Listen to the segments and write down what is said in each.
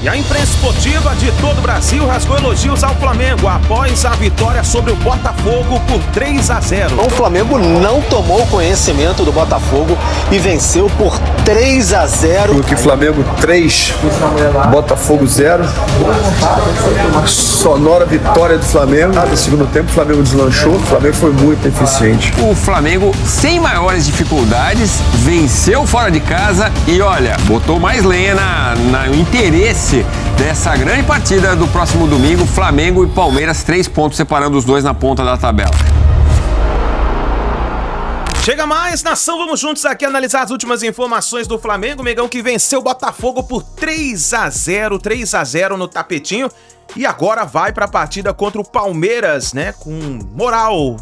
E a imprensa esportiva de todo o Brasil rasgou elogios ao Flamengo após a vitória sobre o Botafogo por 3-0. O Flamengo não tomou conhecimento do Botafogo e venceu por 3-0. Que Flamengo 3, Botafogo 0. Uma sonora vitória do Flamengo. No segundo tempo o Flamengo deslanchou, o Flamengo foi muito eficiente. O Flamengo, sem maiores dificuldades, venceu fora de casa e olha, botou mais lenha no interesse dessa grande partida do próximo domingo. Flamengo e Palmeiras, 3 pontos separando os dois na ponta da tabela. Chega mais, nação, vamos juntos aqui analisar as últimas informações do Flamengo. Mengão que venceu o Botafogo por 3-0 no tapetinho. E agora vai para a partida contra o Palmeiras, né, com moral.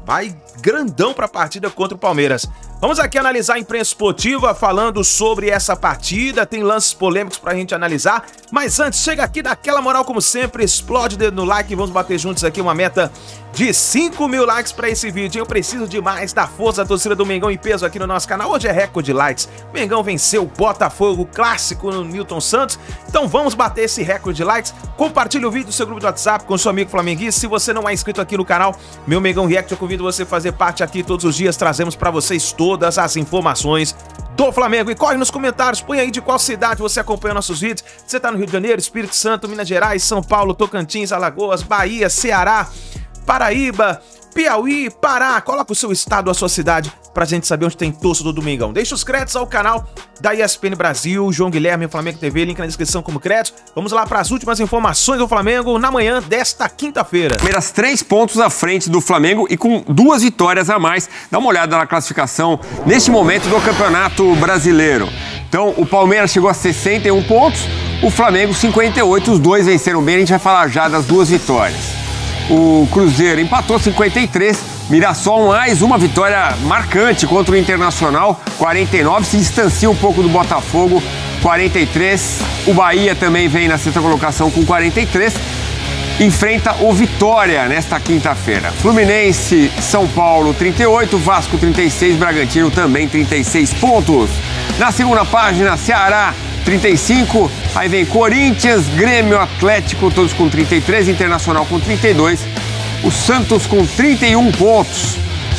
Vai grandão para a partida contra o Palmeiras. Vamos aqui analisar a imprensa esportiva falando sobre essa partida, tem lances polêmicos pra gente analisar, mas antes, chega aqui daquela moral como sempre, explode o dedo no like e vamos bater juntos aqui uma meta de 5.000 likes pra esse vídeo. Eu preciso demais da força da torcida do Mengão em peso aqui no nosso canal. Hoje é recorde de likes, Mengão venceu o Botafogo clássico no Newton Santos, então vamos bater esse recorde de likes. Compartilhe o vídeo do seu grupo de WhatsApp com seu amigo flamenguista. Se você não é inscrito aqui no canal, meu Mengão React, eu convido você a fazer parte aqui todos os dias, trazemos pra vocês todas as informações do Flamengo. E corre nos comentários, põe aí de qual cidade você acompanha nossos vídeos. Você tá no Rio de Janeiro, Espírito Santo, Minas Gerais, São Paulo, Tocantins, Alagoas, Bahia, Ceará, Paraíba, Piauí, Pará. Coloca o seu estado, a sua cidade, pra gente saber onde tem torcedor do Mengão. Deixa os créditos ao canal da ESPN Brasil, João Guilherme, Flamengo TV, link na descrição como crédito. Vamos lá para as últimas informações do Flamengo na manhã desta quinta-feira. Palmeiras 3 pontos à frente do Flamengo e com 2 vitórias a mais. Dá uma olhada na classificação neste momento do Campeonato Brasileiro. Então, o Palmeiras chegou a 61 pontos, o Flamengo 58, os dois venceram bem, a gente vai falar já das 2 vitórias. O Cruzeiro empatou 53, Mirassol mais uma vitória marcante contra o Internacional, 49, se distancia um pouco do Botafogo, 43. O Bahia também vem na 6ª colocação com 43, enfrenta o Vitória nesta quinta-feira. Fluminense, São Paulo 38, Vasco 36, Bragantino também 36 pontos. Na segunda página, Ceará 35, aí vem Corinthians, Grêmio, Atlético, todos com 33, Internacional com 32, o Santos com 31 pontos,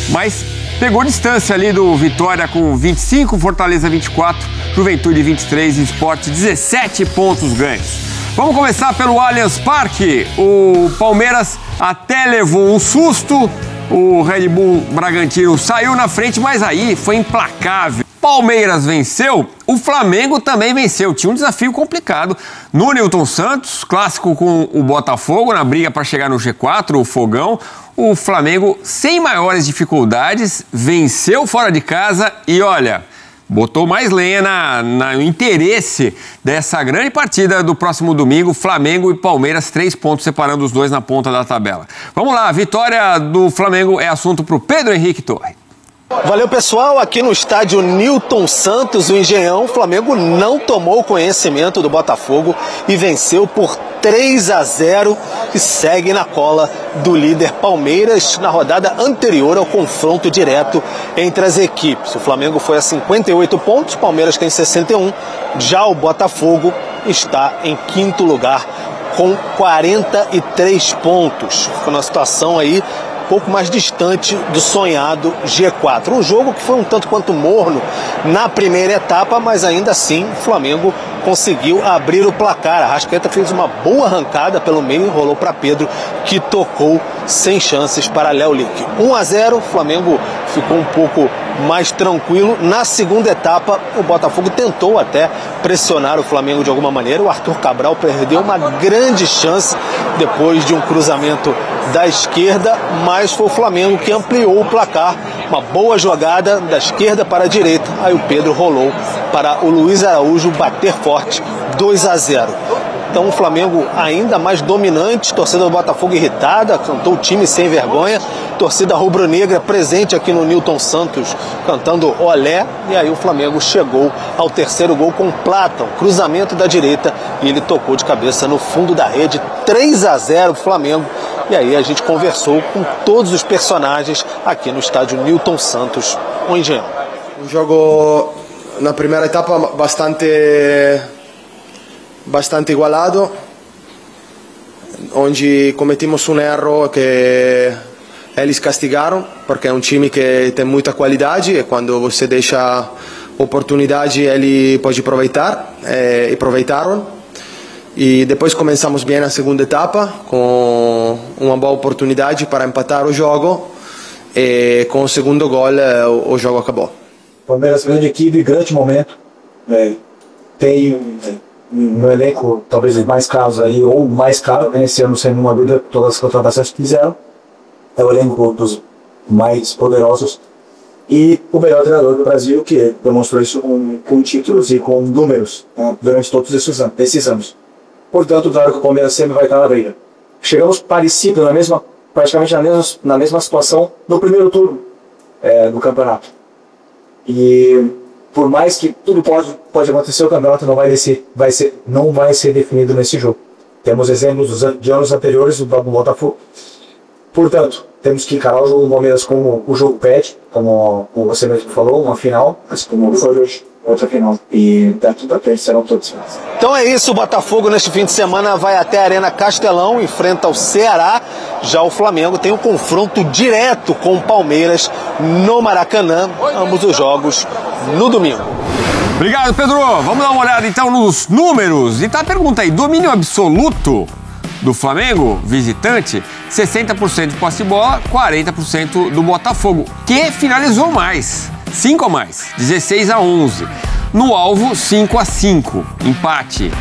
mas pegou distância ali do Vitória com 25, Fortaleza 24, Juventude 23, Sport 17 pontos ganhos. Vamos começar pelo Allianz Parque. O Palmeiras até levou um susto, o Red Bull Bragantino saiu na frente, mas aí foi implacável. Palmeiras venceu, o Flamengo também venceu. Tinha um desafio complicado no Newton Santos, clássico com o Botafogo, na briga para chegar no G4, o Fogão. O Flamengo, sem maiores dificuldades, venceu fora de casa e, olha, botou mais lenha no interesse dessa grande partida do próximo domingo. Flamengo e Palmeiras, 3 pontos separando os dois na ponta da tabela. Vamos lá, a vitória do Flamengo é assunto para o Pedro Henrique Torre. Valeu, pessoal, aqui no estádio Newton Santos, o Engenhão, o Flamengo não tomou conhecimento do Botafogo e venceu por 3-0 e segue na cola do líder Palmeiras na rodada anterior ao confronto direto entre as equipes. O Flamengo foi a 58 pontos, o Palmeiras tem 61, já o Botafogo está em 5º lugar com 43 pontos. Ficou numa situação aí um pouco mais distante do sonhado G4. Um jogo que foi um tanto quanto morno na primeira etapa, mas ainda assim o Flamengo conseguiu abrir o placar. A Arrascaeta fez uma boa arrancada pelo meio e rolou para Pedro, que tocou sem chances para Léo Lick. 1-0, o Flamengo ficou um pouco mais tranquilo. Na segunda etapa, o Botafogo tentou até pressionar o Flamengo de alguma maneira. O Arthur Cabral perdeu uma grande chance depois de um cruzamento da esquerda, mas foi o Flamengo que ampliou o placar. Uma boa jogada da esquerda para a direita, aí o Pedro rolou para o Luiz Araújo bater forte, 2-0. Então o Flamengo ainda mais dominante, torcida do Botafogo irritada, cantou o time sem vergonha, torcida rubro-negra presente aqui no Newton Santos cantando olé, e aí o Flamengo chegou ao terceiro gol com Plata, um cruzamento da direita, e ele tocou de cabeça no fundo da rede, 3-0 Flamengo. E aí a gente conversou com todos os personagens aqui no estádio Newton Santos, o Engenhão. Um jogo na primeira etapa bastante bastante igualado, onde cometimos um erro que eles castigaram, porque é um time que tem muita qualidade e quando você deixa oportunidade ele pode aproveitar, e aproveitaram. E depois começamos bem a segunda etapa, com uma boa oportunidade para empatar o jogo, e com o segundo gol o jogo acabou. Palmeiras, grande equipe, grande momento, tem no elenco talvez mais caros aí, ou mais caro, né? Esse ano sem nenhuma dúvida, todas as contratações que fizeram, é o elenco dos mais poderosos e o melhor treinador do Brasil, que demonstrou isso com títulos e com números, né, durante todos esses anos. Portanto, claro que o Palmeiras sempre vai estar na briga. Chegamos parecido, praticamente na mesma situação no primeiro turno do campeonato. E por mais que tudo pode acontecer, o campeonato não vai ser definido nesse jogo. Temos exemplos de anos anteriores do Botafogo. Portanto, temos que encarar o jogo do Palmeiras como o jogo pede, como você mesmo falou, uma final, mas como foi hoje, outra final. E daqui para frente serão todos finais. Então é isso, o Botafogo neste fim de semana vai até a Arena Castelão, enfrenta o Ceará. Já o Flamengo tem um confronto direto com o Palmeiras no Maracanã, ambos os jogos no domingo. Obrigado, Pedro. Vamos dar uma olhada então nos números. E tá a pergunta aí, domínio absoluto do Flamengo, visitante, 60% de posse de bola, 40% do Botafogo, que finalizou mais, 5 a mais, 16-11. No alvo, 5-5, empate.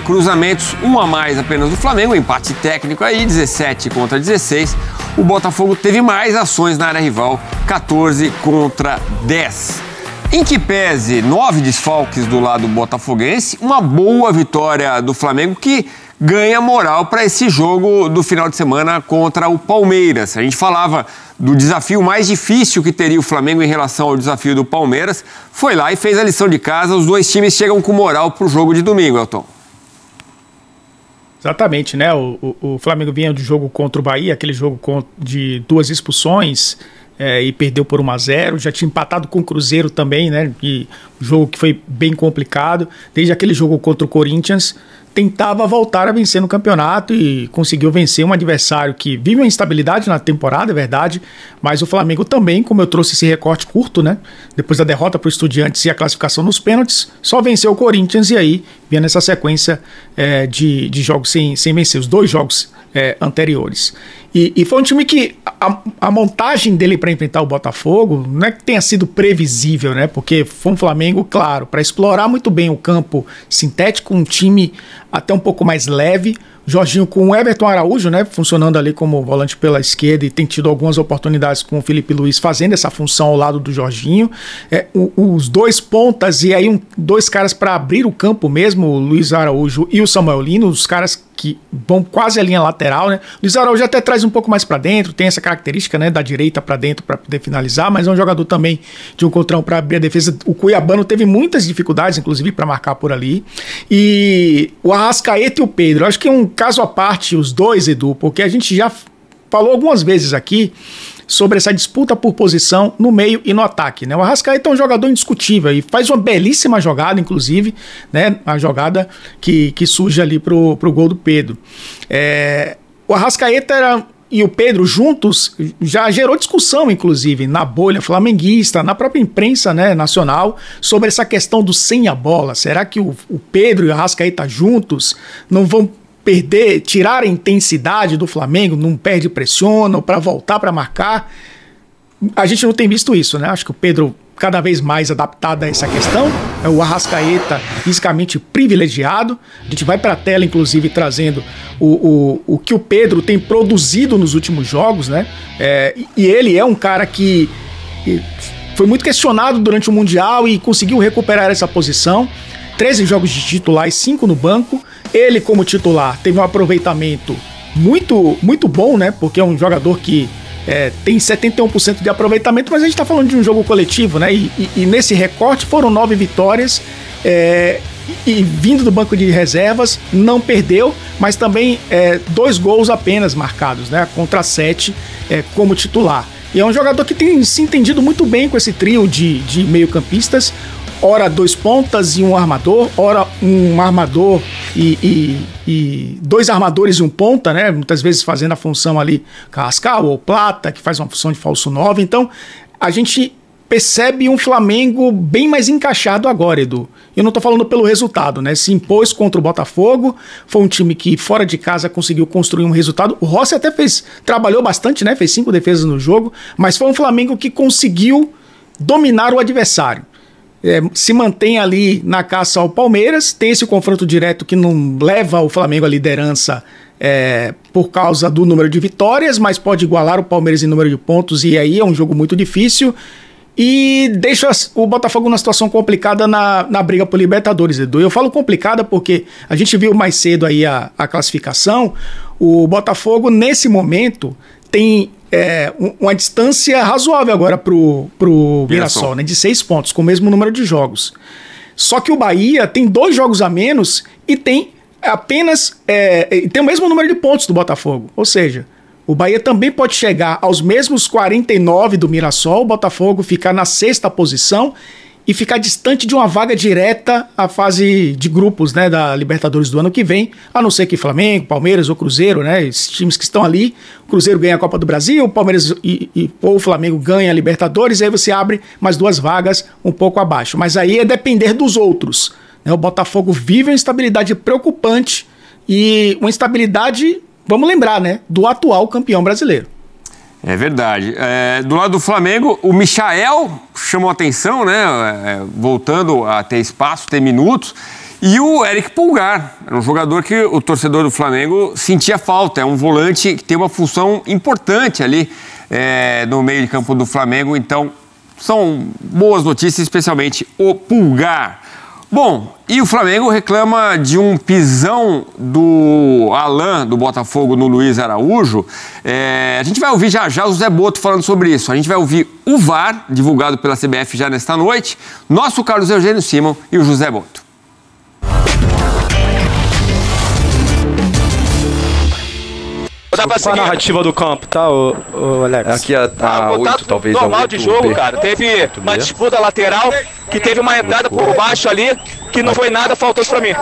Cruzamentos, 1 a mais apenas do Flamengo, empate técnico aí, 17-16. O Botafogo teve mais ações na área rival, 14-10. Em que pese 9 desfalques do lado botafoguense, uma boa vitória do Flamengo que ganha moral para esse jogo do final de semana contra o Palmeiras. A gente falava do desafio mais difícil que teria o Flamengo em relação ao desafio do Palmeiras. Foi lá e fez a lição de casa. Os dois times chegam com moral para o jogo de domingo, Elton. Exatamente, né? O Flamengo vinha do jogo contra o Bahia, aquele jogo de 2 expulsões, e perdeu por 1-0. Já tinha empatado com o Cruzeiro também, né? E um jogo que foi bem complicado. Desde aquele jogo contra o Corinthians, tentava voltar a vencer no campeonato e conseguiu vencer um adversário que vive uma instabilidade na temporada, é verdade, mas o Flamengo também, como eu trouxe esse recorte curto, né, depois da derrota para o Estudiantes e a classificação nos pênaltis, só venceu o Corinthians e aí vinha nessa sequência de jogos sem vencer, os 2 jogos anteriores. E foi um time que a montagem dele para enfrentar o Botafogo não é que tenha sido previsível, né? Porque foi um Flamengo, claro, para explorar muito bem o campo sintético, um time até um pouco mais leve. Jorginho com o Everton Araújo, né, funcionando ali como volante pela esquerda e tem tido algumas oportunidades com o Felipe Luiz fazendo essa função ao lado do Jorginho. Os 2 pontas e aí 2 caras para abrir o campo mesmo, o Luiz Araújo e o Samuel Lino, os caras que vão quase a linha lateral, né? Luiz Araújo até traz um pouco mais para dentro, tem essa característica, né, da direita para dentro para poder finalizar, mas é um jogador também de um contra um para abrir a defesa. O Cuiabano teve muitas dificuldades, inclusive, para marcar por ali. E o Arrascaeta e o Pedro, acho que é um caso à parte os dois, Edu, porque a gente já falou algumas vezes aqui sobre essa disputa por posição no meio e no ataque, né? O Arrascaeta é um jogador indiscutível e faz uma belíssima jogada, inclusive, né? A jogada que surge ali pro gol do Pedro. O Arrascaeta e o Pedro juntos já gerou discussão, inclusive, na bolha flamenguista, na própria imprensa, né, nacional, sobre essa questão do sem a bola. Será que o Pedro e o Arrascaeta juntos não vão tirar a intensidade do Flamengo, não perde, pressiona, para voltar para marcar? A gente não tem visto isso, né? Acho que o Pedro cada vez mais adaptado a essa questão, o Arrascaeta fisicamente privilegiado. A gente vai para a tela, inclusive, trazendo o que o Pedro tem produzido nos últimos jogos, né? E ele é um cara que foi muito questionado durante o Mundial e conseguiu recuperar essa posição. 13 jogos de titular e 5 no banco. Ele, como titular, teve um aproveitamento muito, muito bom, né? Porque é um jogador que tem 71% de aproveitamento, mas a gente está falando de um jogo coletivo, né? E nesse recorte foram 9 vitórias, e vindo do banco de reservas, não perdeu, mas também 2 gols apenas marcados, né? Contra 7 como titular. E é um jogador que tem se entendido muito bem com esse trio de meio-campistas. ora 2 pontas e um armador, ora um armador e 2 armadores e um ponta, né? Muitas vezes fazendo a função ali Carrascal ou Plata, que faz uma função de falso 9. Então, a gente percebe um Flamengo bem mais encaixado agora, Edu. Eu não tô falando pelo resultado, né? Se impôs contra o Botafogo, foi um time que fora de casa conseguiu construir um resultado. O Rossi até trabalhou bastante, né? Fez 5 defesas no jogo, mas foi um Flamengo que conseguiu dominar o adversário. Se mantém ali na caça ao Palmeiras, tem esse confronto direto que não leva o Flamengo à liderança por causa do número de vitórias, mas pode igualar o Palmeiras em número de pontos, e aí é um jogo muito difícil. E deixa o Botafogo numa situação complicada na briga por Libertadores, Edu. Eu falo complicada porque a gente viu mais cedo aí a classificação. O Botafogo, nesse momento, tem uma distância razoável agora pro Mirassol, né, de 6 pontos, com o mesmo número de jogos. Só que o Bahia tem 2 jogos a menos e tem apenas tem o mesmo número de pontos do Botafogo. Ou seja, o Bahia também pode chegar aos mesmos 49 do Mirassol, o Botafogo ficar na 6ª posição e ficar distante de uma vaga direta à fase de grupos, né, da Libertadores do ano que vem, a não ser que Flamengo, Palmeiras ou Cruzeiro, né, esses times que estão ali, o Cruzeiro ganha a Copa do Brasil, o Palmeiras ou o Flamengo ganha a Libertadores, aí você abre mais 2 vagas um pouco abaixo. Mas aí é depender dos outros, né? O Botafogo vive uma instabilidade preocupante e uma instabilidade, vamos lembrar, né, do atual campeão brasileiro. É verdade. Do lado do Flamengo, o Michael chamou atenção, né? Voltando a ter espaço, ter minutos. E o Eric Pulgar, era um jogador que o torcedor do Flamengo sentia falta. É um volante que tem uma função importante ali no meio de campo do Flamengo. Então, são boas notícias, especialmente o Pulgar. Bom, e o Flamengo reclama de um pisão do Alain, do Botafogo, no Luiz Araújo. A gente vai ouvir já o José Boto falando sobre isso. A gente vai ouvir o VAR, divulgado pela CBF já nesta noite, nosso Carlos Eugênio Simon e o José Boto. Qual a narrativa do campo, tá, o Alex? Aqui a 8, talvez. Normal de jogo, cara. Teve uma disputa lateral, que teve uma entrada por baixo ali, que não foi nada faltoso pra mim.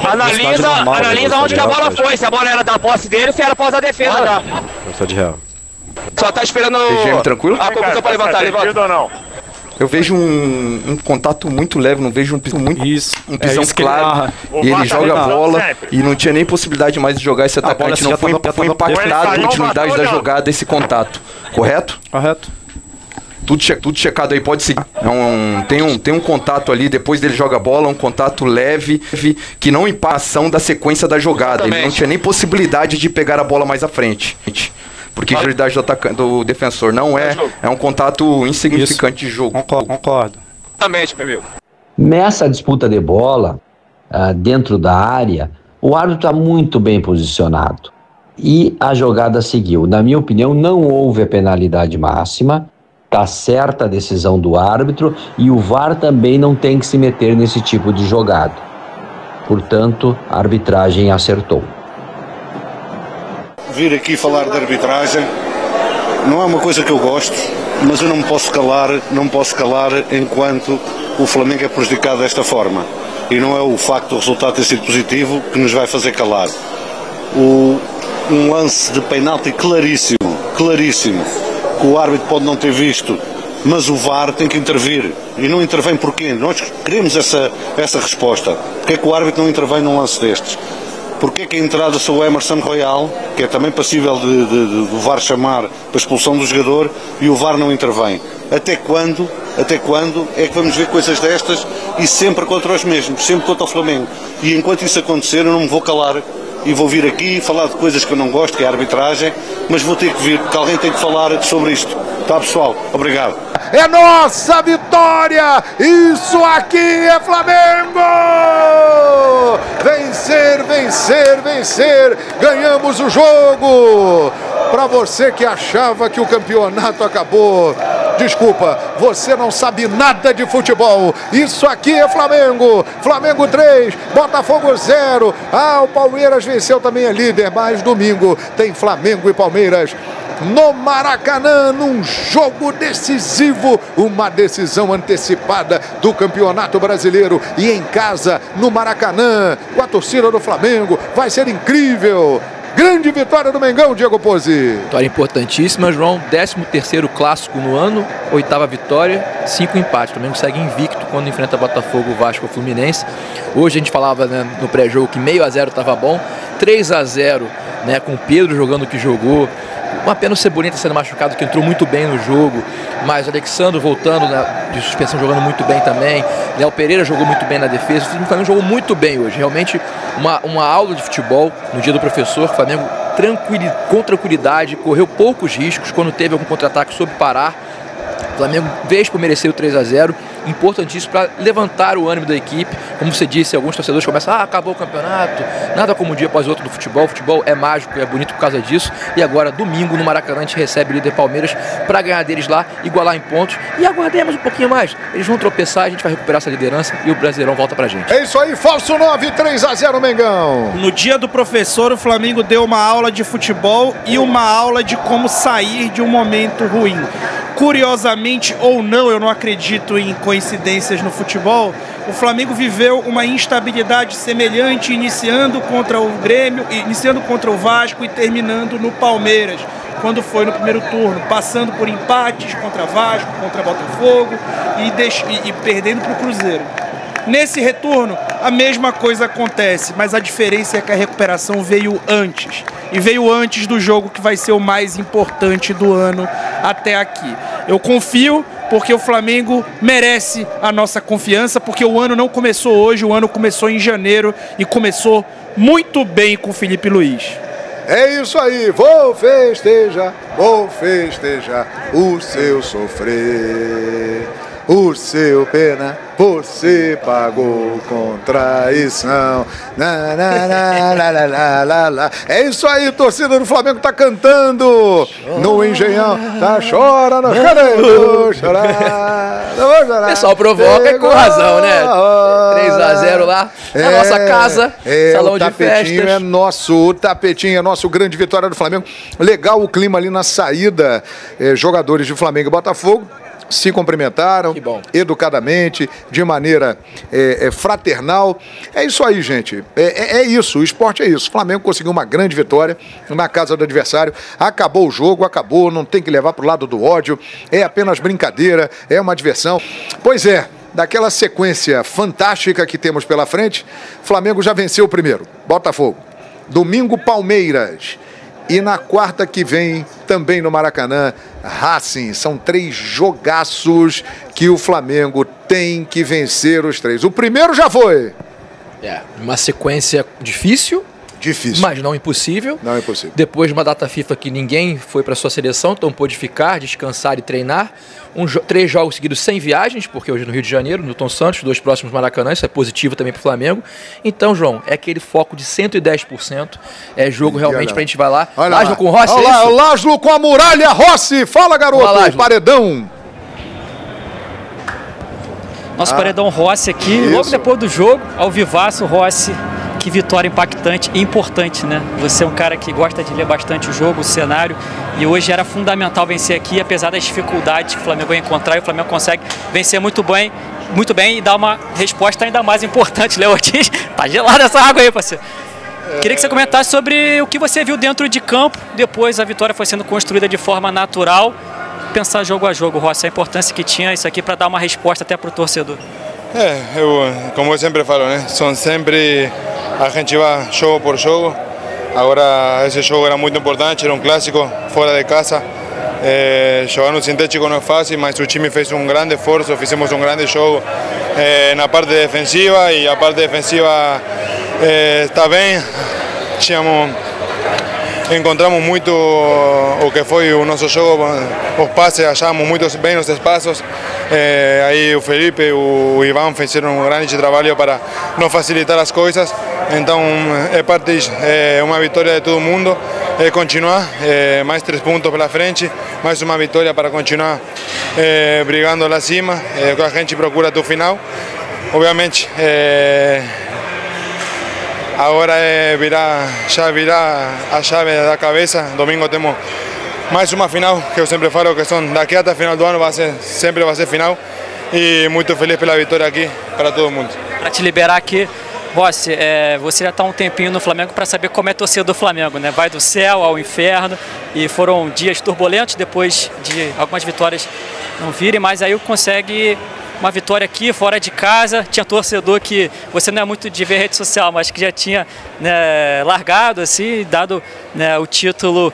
Analisa onde que a bola foi, se a bola era da posse dele, se era após a defesa já. Só de real. Só tá esperando tranquilo? a conclusão pra levantar, levanta. Ou não? Eu vejo um contato muito leve, não vejo um pisão muito claro. E ele joga a bola e não tinha nem possibilidade mais de jogar esse atacante. Não foi impactado a continuidade da jogada, esse contato. Correto? Correto. Tudo checado aí, pode seguir. Tem um contato ali, depois dele joga a bola, um contato leve, que não impacta a ação da sequência da jogada. Ele não tinha nem possibilidade de pegar a bola mais à frente. Porque a prioridade do defensor não é um contato insignificante de jogo. Concordo. Exatamente, meu amigo. Nessa disputa de bola, dentro da área, o árbitro está muito bem posicionado. E a jogada seguiu. Na minha opinião, não houve a penalidade máxima. Está certa a decisão do árbitro e o VAR também não tem que se meter nesse tipo de jogada. Portanto, a arbitragem acertou. Vir aqui falar de arbitragem não é uma coisa que eu gosto, mas eu não me posso calar enquanto o Flamengo é prejudicado desta forma. E não é o facto do resultado ter sido positivo que nos vai fazer calar. Um lance de penalti claríssimo, que o árbitro pode não ter visto, mas o VAR tem que intervir. E não intervém porquê? Nós queremos essa resposta. Porquê é que o árbitro não intervém num lance destes? Porquê é que a entrada sobre o Emerson Royal, que é também passível do VAR chamar para expulsão do jogador, e o VAR não intervém? Até quando é que vamos ver coisas destas e sempre contra os mesmos, sempre contra o Flamengo? E enquanto isso acontecer, eu não me vou calar e vou vir aqui falar de coisas que eu não gosto, que é a arbitragem, mas vou ter que vir, porque alguém tem que falar sobre isto. Tá, pessoal? Obrigado. É nossa vitória! Isso aqui é Flamengo! Vencer, vencer, vencer! Ganhamos o jogo! Para você que achava que o campeonato acabou, desculpa, você não sabe nada de futebol. Isso aqui é Flamengo. Flamengo 3, Botafogo 0. O Palmeiras venceu, também é líder, mas domingo tem Flamengo e Palmeiras no Maracanã, num jogo decisivo, uma decisão antecipada do Campeonato Brasileiro e em casa, no Maracanã, com a torcida do Flamengo, vai ser incrível. Grande vitória do Mengão, Diego Pozzi. Vitória importantíssima, João. 13º clássico no ano, 8ª vitória, 5 empates. O Flamengo segue invicto quando enfrenta Botafogo, Vasco ou Fluminense. Hoje a gente falava, né, no pré-jogo que 0-0 estava bom, 3-0, né, com o Pedro jogando o que jogou. Uma pena o Cebolinha sendo machucado, que entrou muito bem no jogo, mas o Alexandre voltando, né, de suspensão, jogando muito bem também. Léo Pereira jogou muito bem na defesa. O Flamengo jogou muito bem hoje. Realmente uma aula de futebol no dia do professor. O Flamengo com tranquilidade, correu poucos riscos. Quando teve algum contra-ataque, soube parar. O Flamengo veio por merecer o 3-0. Importantíssimo para levantar o ânimo da equipe. Como você disse, alguns torcedores começam: acabou o campeonato, nada como um dia após outro do futebol. O futebol é mágico, é bonito por causa disso. E agora, domingo, no Maracanã, a gente recebe o líder Palmeiras para ganhar deles lá, igualar em pontos. E aguardemos um pouquinho mais. Eles vão tropeçar, a gente vai recuperar essa liderança e o Brasileirão volta pra gente. É isso aí, falso 9, 3-0 Mengão. No dia do professor, o Flamengo deu uma aula de futebol e uma aula de como sair de um momento ruim. Curiosamente ou não, eu não acredito em coincidências no futebol, o Flamengo viveu uma instabilidade semelhante, iniciando contra o Grêmio, iniciando contra o Vasco e terminando no Palmeiras, quando foi no primeiro turno, passando por empates contra Vasco, contra Botafogo e perdendo para o Cruzeiro. Nesse retorno, a mesma coisa acontece, mas a diferença é que a recuperação veio antes. E veio antes do jogo que vai ser o mais importante do ano até aqui. Eu confio porque o Flamengo merece a nossa confiança, porque o ano não começou hoje, o ano começou em janeiro e começou muito bem com o Felipe Luiz. É isso aí, vou festejar o seu sofrer. O seu pena, você pagou com traição. Na, na, na, la, la, la, la. É isso aí, torcida do Flamengo tá cantando no Engenhão. Tá chorando, vou chorar. O pessoal provoca e com razão, né? 3-0 lá na nossa casa, salão de festas. É nosso, o tapetinho é nosso, grande vitória do Flamengo. Legal o clima ali na saída, jogadores de Flamengo e Botafogo se cumprimentaram educadamente, de maneira fraternal. É isso aí, gente. É isso, o esporte é isso. O Flamengo conseguiu uma grande vitória na casa do adversário. Acabou o jogo, acabou, não tem que levar para o lado do ódio. É apenas brincadeira, é uma diversão. Pois é, daquela sequência fantástica que temos pela frente, o Flamengo já venceu o primeiro, Botafogo. Domingo, Palmeiras. E na quarta que vem, também no Maracanã, Racing. São 3 jogaços que o Flamengo tem que vencer os 3. O primeiro já foi. Uma sequência difícil. Mas não impossível. Não é impossível. Depois de uma data FIFA que ninguém foi para sua seleção, então pôde ficar, descansar e treinar. 3 jogos seguidos sem viagens, porque hoje no Rio de Janeiro, Newton Santos, 2 próximos Maracanã, isso é positivo também para o Flamengo. Então, João, é aquele foco de 110%. É jogo realmente para a gente vai lá. Láslo com Rossi, olha lá, o Láslo com a muralha Rossi. Fala, garoto. Paredão. Nosso paredão Rossi aqui, logo depois do jogo, ao vivaço, Rossi. Que vitória impactante e importante, né? Você é um cara que gosta de ler bastante o jogo, o cenário, e hoje era fundamental vencer aqui, apesar das dificuldades que o Flamengo vai encontrar, e o Flamengo consegue vencer muito bem e dar uma resposta ainda mais importante. Léo Ortiz, tá gelada essa água aí, parceiro. Queria que você comentasse sobre o que você viu dentro de campo, depois a vitória foi sendo construída de forma natural. Pensar jogo a jogo, Rossi, a importância que tinha isso aqui para dar uma resposta até para o torcedor. Como eu sempre falo, né? São sempre... A gente vai jogo por jogo. Agora esse jogo era muito importante, era um clássico fora de casa. Jogar no sintético não é fácil, mas o time fez um grande esforço, fizemos um grande jogo na parte defensiva e a parte defensiva está bem. Encontramos muito o que foi o nosso jogo, os passes, achamos muito bem os espaços. Aí o Felipe e o Ivan fizeram um grande trabalho para nos facilitar as coisas. Então é parte disso, é uma vitória de todo mundo, é continuar, mais 3 pontos pela frente, mais uma vitória para continuar brigando lá acima, que a gente procura até o final. Obviamente, agora já virar a chave da cabeça. Domingo temos mais uma final, que eu sempre falo que são daqui até a final do ano, sempre vai ser final. E muito feliz pela vitória aqui para todo mundo. Para te liberar aqui, Rossi, você já está um tempinho no Flamengo para saber como é a torcida do Flamengo, né? Vai do céu ao inferno e foram dias turbulentos depois de algumas vitórias não virem, mas aí consegue uma vitória aqui, fora de casa. Tinha torcedor que você não é muito de ver rede social, mas que já tinha, né, largado assim, dado, né, o título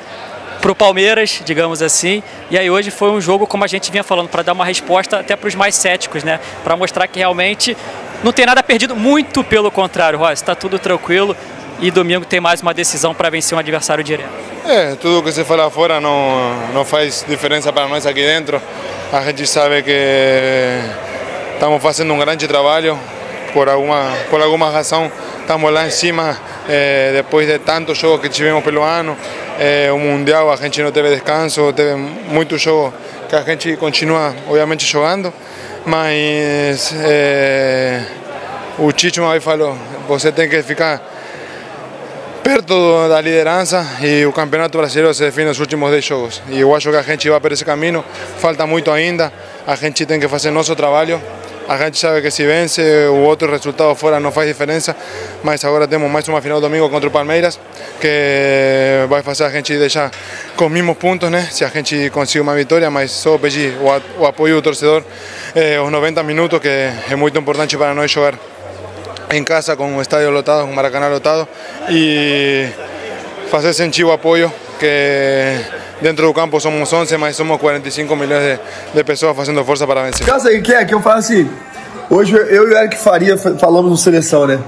para o Palmeiras, digamos assim, e aí hoje foi um jogo, como a gente vinha falando, para dar uma resposta até para os mais céticos, né? Para mostrar que realmente não tem nada perdido, muito pelo contrário, Rossi, está tudo tranquilo e domingo tem mais uma decisão para vencer um adversário direto. Tudo que se fala fora não faz diferença para nós aqui dentro. A gente sabe que estamos fazendo um grande trabalho, por alguma razão estamos lá em cima, depois de tantos jogos que tivemos pelo ano. O Mundial a gente não teve descanso, teve muitos jogos que a gente continua obviamente jogando, mas o Chicho uma vez falou, você tem que ficar perto da liderança e o Campeonato Brasileiro se define nos últimos 10 jogos. E eu acho que a gente vai por esse caminho, falta muito ainda, a gente tem que fazer nosso trabalho. A gente sabe que se vence, o outro resultado fora não faz diferença, mas agora temos mais uma final domingo contra o Palmeiras, que vai fazer a gente deixar com os mesmos pontos, né? Se a gente conseguir uma vitória, mas só pedir o apoio do torcedor, os 90 minutos, que é muito importante para nós jogar em casa com o estádio lotado, com o Maracanã lotado, e fazer sentir o apoio, que dentro do campo somos 11, mas somos 45 milhões de pessoas fazendo força para vencer. Caso aí, que eu falo assim, hoje eu e o Eric Faria falamos no Seleção, né?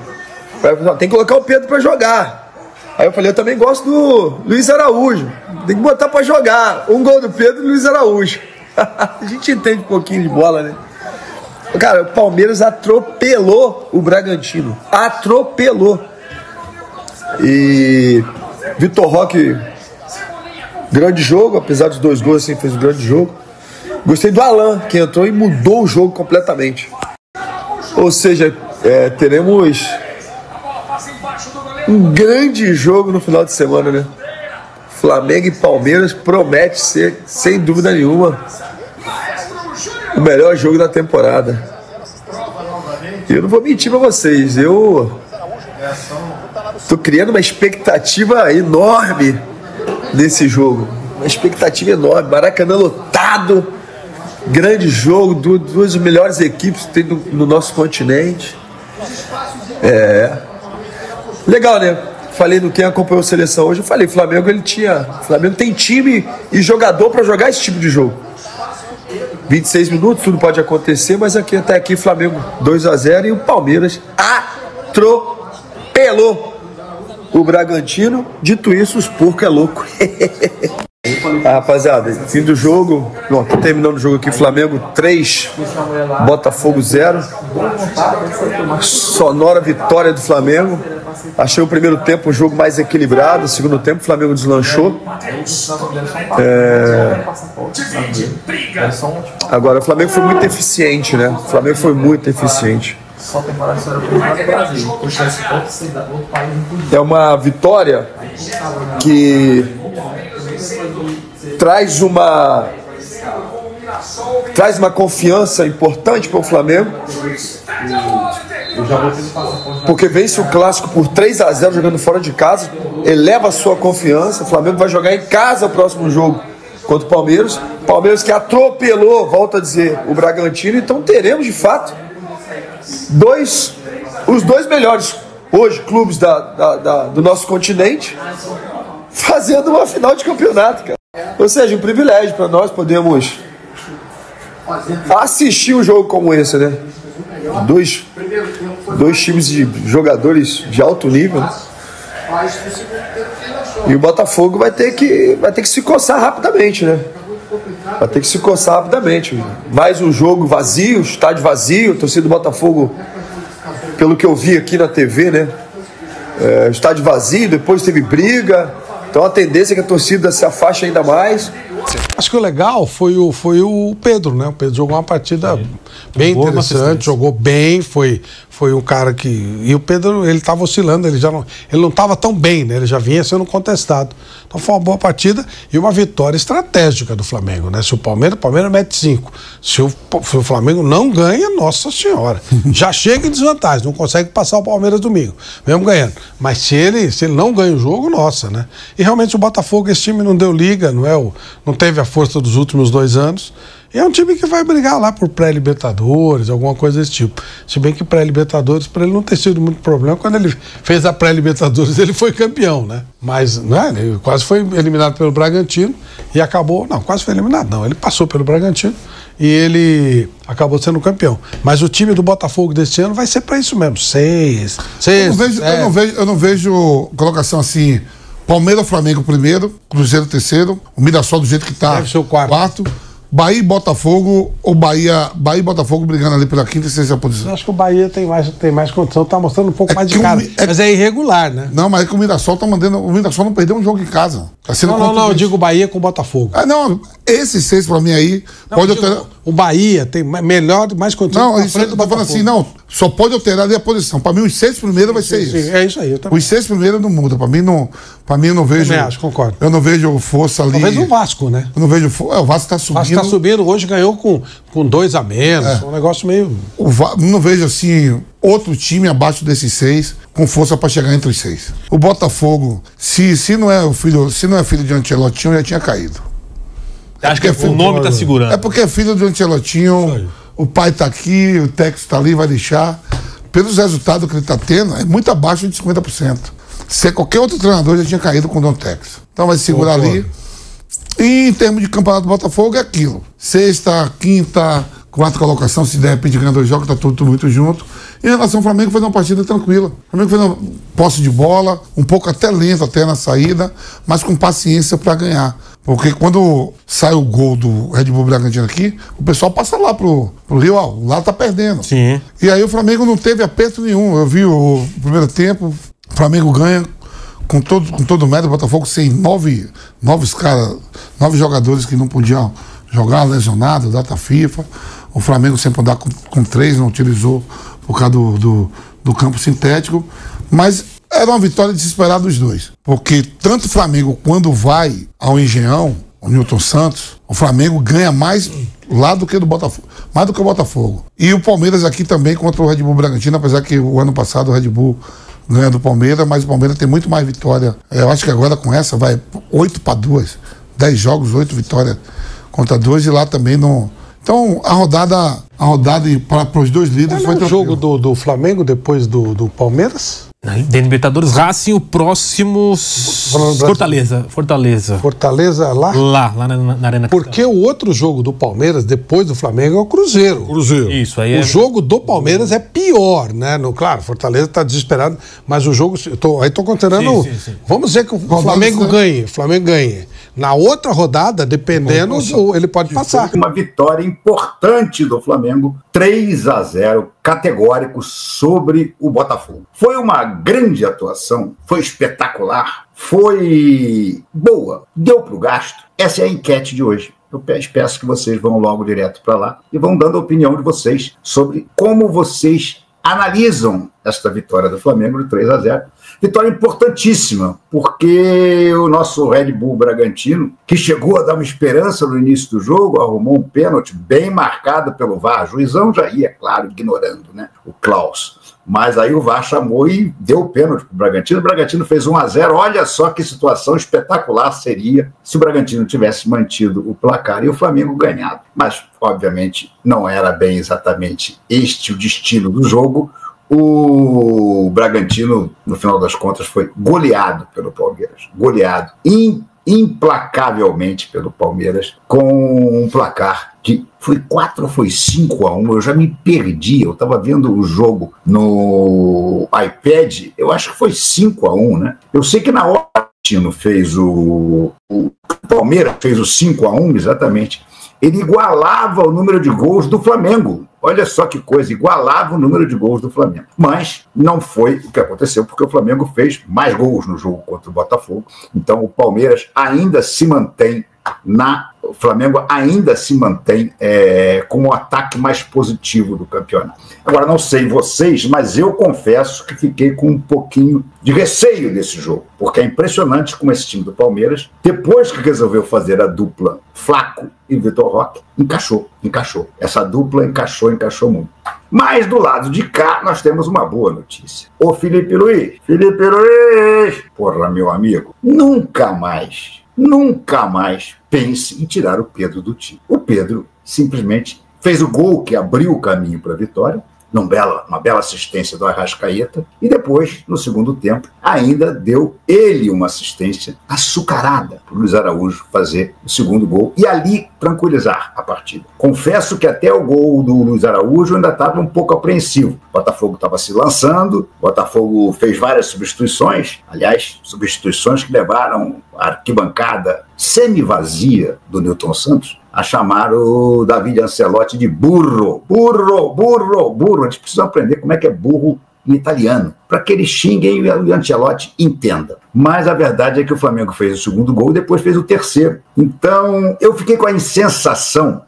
Tem que colocar o Pedro para jogar. Aí eu falei, eu também gosto do Luiz Araújo, tem que botar para jogar. Um gol do Pedro e Luiz Araújo. A gente entende um pouquinho de bola, né? Cara, o Palmeiras atropelou o Bragantino. Atropelou. E Vitor Roque, grande jogo, apesar dos 2 gols, assim, fez um grande jogo. Gostei do Alan, que entrou e mudou o jogo completamente. Ou seja, teremos um grande jogo no final de semana, né? Flamengo e Palmeiras promete ser, sem dúvida nenhuma, o melhor jogo da temporada. E eu não vou mentir pra vocês, eu tô criando uma expectativa enorme nesse jogo. Uma expectativa enorme. Maracanã lotado, grande jogo, duas das melhores equipes que tem no nosso continente. Legal, né? Falei no quem acompanhou a Seleção hoje, eu falei, Flamengo tem time e jogador para jogar esse tipo de jogo. 26 minutos, tudo pode acontecer, mas até aqui Flamengo 2-0 e o Palmeiras atropelou o Bragantino. Dito isso, os porcos é louco. Rapaziada, fim do jogo. Bom, tô terminando o jogo aqui, Flamengo 3, Botafogo 0. Sonora vitória do Flamengo. Achei o primeiro tempo um jogo mais equilibrado, o segundo tempo o Flamengo deslanchou. Agora, o Flamengo foi muito eficiente, né? O Flamengo foi muito eficiente. É uma vitória que traz uma confiança importante para o Flamengo, porque vence o clássico por 3-0 jogando fora de casa, eleva a sua confiança. O Flamengo vai jogar em casa o próximo jogo contra o Palmeiras. Palmeiras que atropelou, volto a dizer, o Bragantino. Então teremos de fato os dois melhores hoje clubes do nosso continente fazendo uma final de campeonato, cara. Ou seja, um privilégio para nós podemos assistir um jogo como esse, né? Dois times de jogadores de alto nível, né? E o Botafogo vai ter que se coçar rapidamente, né? Vai ter que se coçar rapidamente. Mais um jogo vazio, estádio vazio, a torcida do Botafogo, pelo que eu vi aqui na TV, né? Estádio vazio, depois teve briga. Então a tendência é que a torcida se afaste ainda mais. Acho que o legal foi o Pedro, né? O Pedro jogou uma partida bem interessante, jogou bem, foi Foi um cara que... E o Pedro, ele estava oscilando, ele não estava tão bem, né? Ele já vinha sendo contestado. Então foi uma boa partida e uma vitória estratégica do Flamengo, né? Se o Palmeiras mete 5. Se o Flamengo não ganha, nossa senhora. Já chega em desvantagem, não consegue passar o Palmeiras domingo, mesmo ganhando. Mas se ele não ganha o jogo, nossa, né? E realmente o Botafogo, esse time não deu liga, não teve a força dos últimos 2 anos. E é um time que vai brigar lá por pré-Libertadores, alguma coisa desse tipo. Se bem que pré-Libertadores, para ele não ter sido muito problema, quando ele fez a pré-Libertadores, ele foi campeão, né? Mas, né, ele quase foi eliminado pelo Bragantino e acabou... Não, quase foi eliminado, não. Ele passou pelo Bragantino e eu não vejo, eu não vejo colocação assim... Palmeiras, Flamengo primeiro, Cruzeiro terceiro, o Mirassol do jeito que tá, deve ser o quarto. Bahia e Botafogo, ou Bahia e Botafogo brigando ali pela quinta e sexta posição. Eu acho que o Bahia tem mais condição, tá mostrando um pouco mais de cara. Mas é irregular, né? Não, mas é que o Mirassol tá mandando. O Mirassol não perdeu um jogo em casa. Tá sendo não, eu digo Bahia com o Botafogo. Não, esses 6 pra mim aí pode alterar. O Bahia tem mais condição. Não, isso eu tô falando assim, não. Só pode alterar ali a posição. Pra mim, os 6 primeiros vai ser isso. É isso aí, eu também. Os 6 primeiros não muda. Pra mim, eu não vejo. Eu acho, concordo. Eu não vejo força ali. Talvez o Vasco, né? Eu não vejo força. O Vasco tá subindo. O Vasco tá subindo, hoje ganhou com 2 a menos. Um negócio meio. Não vejo assim outro time abaixo desses 6 com força pra chegar entre os 6. O Botafogo, se não é filho de Ancelotinho, já tinha caído. Acho que o nome tá segurando. É porque é filho de Ancelotinho, o pai tá aqui, o técnico tá ali, vai deixar. Pelos resultados que ele tá tendo, é muito abaixo de 50%. Se qualquer outro treinador já tinha caído com o Don Tex. Então vai segurar ali. E em termos de campeonato do Botafogo é aquilo. Sexta, quinta, quarta colocação, se de repente ganhar 2 jogos, tá tudo muito junto. Em relação ao Flamengo, fez uma partida tranquila. O Flamengo fez uma posse de bola, um pouco até lento até na saída, mas com paciência para ganhar. Porque quando sai o gol do Red Bull Bragantino aqui, o pessoal passa lá pro Rio, lá tá perdendo. Sim. E aí o Flamengo não teve aperto nenhum. Eu vi o primeiro tempo, o Flamengo ganha com todo o mérito, o Botafogo sem 9 jogadores que não podiam jogar, lesionados, data FIFA. O Flamengo sempre andar com 3, não utilizou por causa do campo sintético. Mas era uma vitória desesperada dos dois. Porque tanto o Flamengo, quando vai ao Engenhão, o Newton Santos, o Flamengo ganha mais lá do que do Botafogo. Mais do que o Botafogo. E o Palmeiras aqui também contra o Red Bull Bragantino, apesar que o ano passado o Red Bull ganha do Palmeiras, mas o Palmeiras tem muito mais vitória. Eu acho que agora com essa vai 8-2. 10 jogos, 8 vitórias contra 2 e lá também não. Então a rodada para os 2 líderes foi o jogo do Flamengo depois do Palmeiras? De Libertadores, Racing, o próximo Fortaleza. Fortaleza lá? Lá na Arena. Porque o outro jogo do Palmeiras, depois do Flamengo, é o Cruzeiro. Isso, aí o jogo do Palmeiras é pior, né? Claro, Fortaleza tá desesperado, mas o jogo... Aí tô considerando... Sim. Vamos dizer que o Flamengo ganhe. Na outra rodada, dependendo, ele pode passar. Uma vitória importante do Flamengo, 3-0, categórico sobre o Botafogo. Foi uma grande atuação, foi espetacular, foi boa, deu pro gasto. Essa é a enquete de hoje. Eu peço que vocês vão logo direto para lá e vão dando a opinião de vocês sobre como vocês analisam esta vitória do Flamengo de 3-0. Vitória importantíssima, porque o nosso Red Bull Bragantino, que chegou a dar uma esperança no início do jogo, arrumou um pênalti bem marcado pelo VAR. O juizão já ia, claro, ignorando, né, o Klaus. Mas aí o VAR chamou e deu o pênalti para o Bragantino. O Bragantino fez 1-0. Olha só que situação espetacular seria se o Bragantino tivesse mantido o placar e o Flamengo ganhado. Mas, obviamente, não era bem exatamente este o destino do jogo. O Bragantino, no final das contas, foi goleado pelo Palmeiras. Goleado implacavelmente pelo Palmeiras, com um placar que foi 4 ou foi 5-1, eu já me perdi, eu estava vendo o jogo no iPad, eu acho que foi 5-1, né? Eu sei que na hora o fez o Palmeiras fez o 5-1, exatamente, ele igualava o número de gols do Flamengo. Olha só que coisa, igualava o número de gols do Flamengo. Mas não foi o que aconteceu, porque o Flamengo fez mais gols no jogo contra o Botafogo. Então o Palmeiras ainda se mantém na o Flamengo ainda se mantém como o ataque mais positivo do campeonato. Agora, não sei vocês, mas eu confesso que fiquei com um pouquinho de receio desse jogo, porque é impressionante como esse time do Palmeiras, depois que resolveu fazer a dupla Flaco e Vitor Roque, encaixou. Essa dupla encaixou muito. Mas do lado de cá, nós temos uma boa notícia. Ô Felipe Luiz, porra, meu amigo, nunca mais pense em tirar o Pedro do time. O Pedro simplesmente fez o gol que abriu o caminho para a vitória, uma bela assistência do Arrascaeta, e depois, no segundo tempo, ainda deu ele uma assistência açucarada para o Luiz Araújo fazer o segundo gol e ali tranquilizar a partida. Confesso que até o gol do Luiz Araújo ainda estava um pouco apreensivo. O Botafogo estava se lançando, o Botafogo fez várias substituições, aliás, substituições que levaram a arquibancada semi-vazia do Nilton Santos a chamar o David Ancelotti de burro. A gente precisa aprender como é que é burro em italiano, para que eles xinguem e o Ancelotti entenda. Mas a verdade é que o Flamengo fez o segundo gol e depois fez o terceiro. Então, eu fiquei com a minha sensação,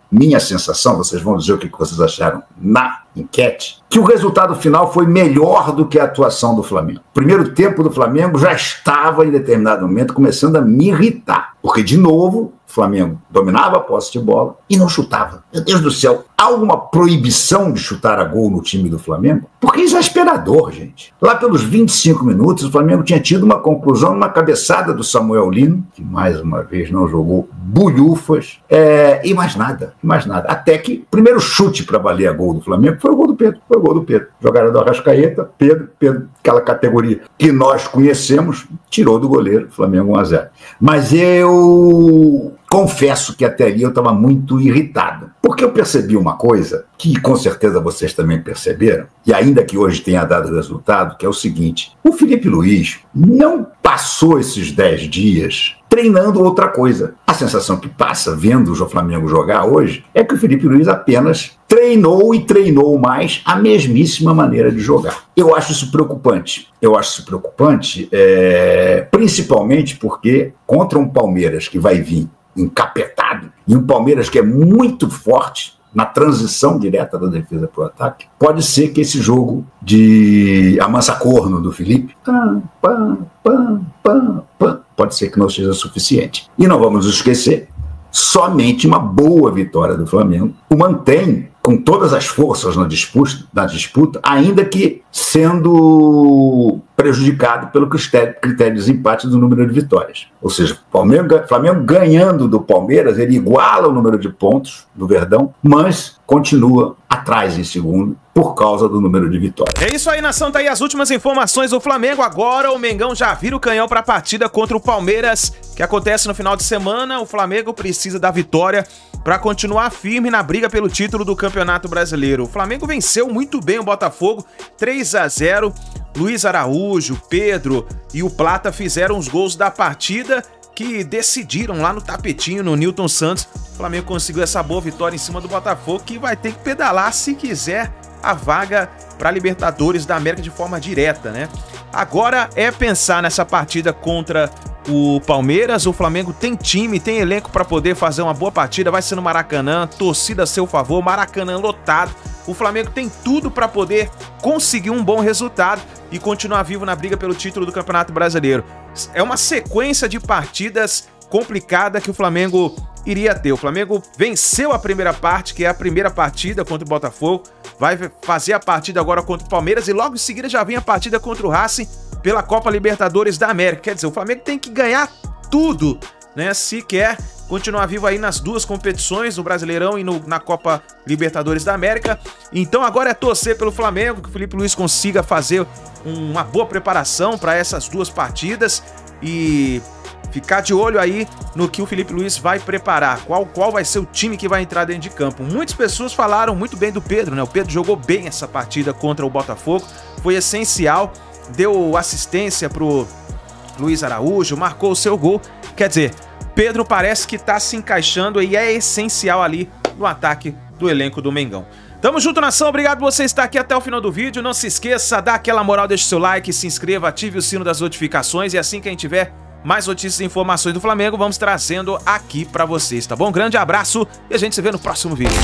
vocês vão dizer o que vocês acharam na enquete, que o resultado final foi melhor do que a atuação do Flamengo. O primeiro tempo do Flamengo já estava, em determinado momento, começando a me irritar, porque, de novo, o Flamengo dominava a posse de bola e não chutava. Meu Deus do céu, há alguma proibição de chutar a gol no time do Flamengo? Porque é exasperador, gente. Lá pelos 25 minutos, o Flamengo tinha tido uma conclusão numa cabeçada do Samuel Lino, que mais uma vez não jogou bulhufas, e mais nada. Até que o primeiro chute para valer a gol do Flamengo foi o gol do Pedro. Jogada do Arrascaeta, Pedro, aquela categoria que nós conhecemos, tirou do goleiro, Flamengo 1-0. Mas eu confesso que até ali eu estava muito irritado, porque eu percebi uma coisa que com certeza vocês também perceberam, e ainda que hoje tenha dado resultado, que é o seguinte: o Felipe Luiz não passou esses 10 dias treinando outra coisa. A sensação que passa vendo o Flamengo jogar hoje é que o Felipe Luiz apenas treinou mais a mesmíssima maneira de jogar. Eu acho isso preocupante. Principalmente porque contra um Palmeiras que vai vir encapetado, e um Palmeiras que é muito forte na transição direta da defesa para o ataque, pode ser que esse jogo de amansa-corno do Felipe pode ser que não seja suficiente. E não vamos esquecer, somente uma boa vitória do Flamengo o mantém com todas as forças na disputa, ainda que sendo prejudicado pelo critério de desempate do número de vitórias. Ou seja, o Flamengo ganhando do Palmeiras, ele iguala o número de pontos do Verdão, mas continua atrás em segundo por causa do número de vitórias. É isso aí, nação, tá aí as últimas informações do Flamengo. Agora o Mengão já vira o canhão para a partida contra o Palmeiras, que acontece no final de semana. O Flamengo precisa da vitória para continuar firme na briga pelo título do Campeonato Brasileiro. O Flamengo venceu muito bem o Botafogo, 3-0. Luiz Araújo, Pedro e o Plata fizeram os gols da partida que decidiram lá no tapetinho, no Nilton Santos. O Flamengo conseguiu essa boa vitória em cima do Botafogo, que vai ter que pedalar se quiser a vaga para a Libertadores da América de forma direta, né? Agora é pensar nessa partida contra o Palmeiras. O Flamengo tem time, tem elenco para poder fazer uma boa partida. Vai ser no Maracanã, torcida a seu favor, Maracanã lotado. O Flamengo tem tudo para poder conseguir um bom resultado e continuar vivo na briga pelo título do Campeonato Brasileiro. É uma sequência de partidas complicada que o Flamengo iria ter. O Flamengo venceu a primeira parte, que é a primeira partida contra o Botafogo, vai fazer a partida agora contra o Palmeiras e logo em seguida já vem a partida contra o Racing pela Copa Libertadores da América. Quer dizer, o Flamengo tem que ganhar tudo, né, se quer continuar vivo aí nas duas competições, no Brasileirão e na Copa Libertadores da América. Então agora é torcer pelo Flamengo, que o Felipe Luiz consiga fazer uma boa preparação para essas duas partidas e ficar de olho aí no que o Felipe Luiz vai preparar, qual vai ser o time que vai entrar dentro de campo. Muitas pessoas falaram muito bem do Pedro, né? O Pedro jogou bem essa partida contra o Botafogo, foi essencial, deu assistência pro Luiz Araújo, marcou o seu gol. Quer dizer, Pedro parece que tá se encaixando e é essencial ali no ataque do elenco do Mengão. Tamo junto, nação, obrigado por você estar aqui até o final do vídeo. Não se esqueça, dá aquela moral, deixa o seu like, se inscreva, ative o sino das notificações e assim que a gente tiver mais notícias e informações do Flamengo, vamos trazendo aqui pra vocês, tá bom? Grande abraço e a gente se vê no próximo vídeo.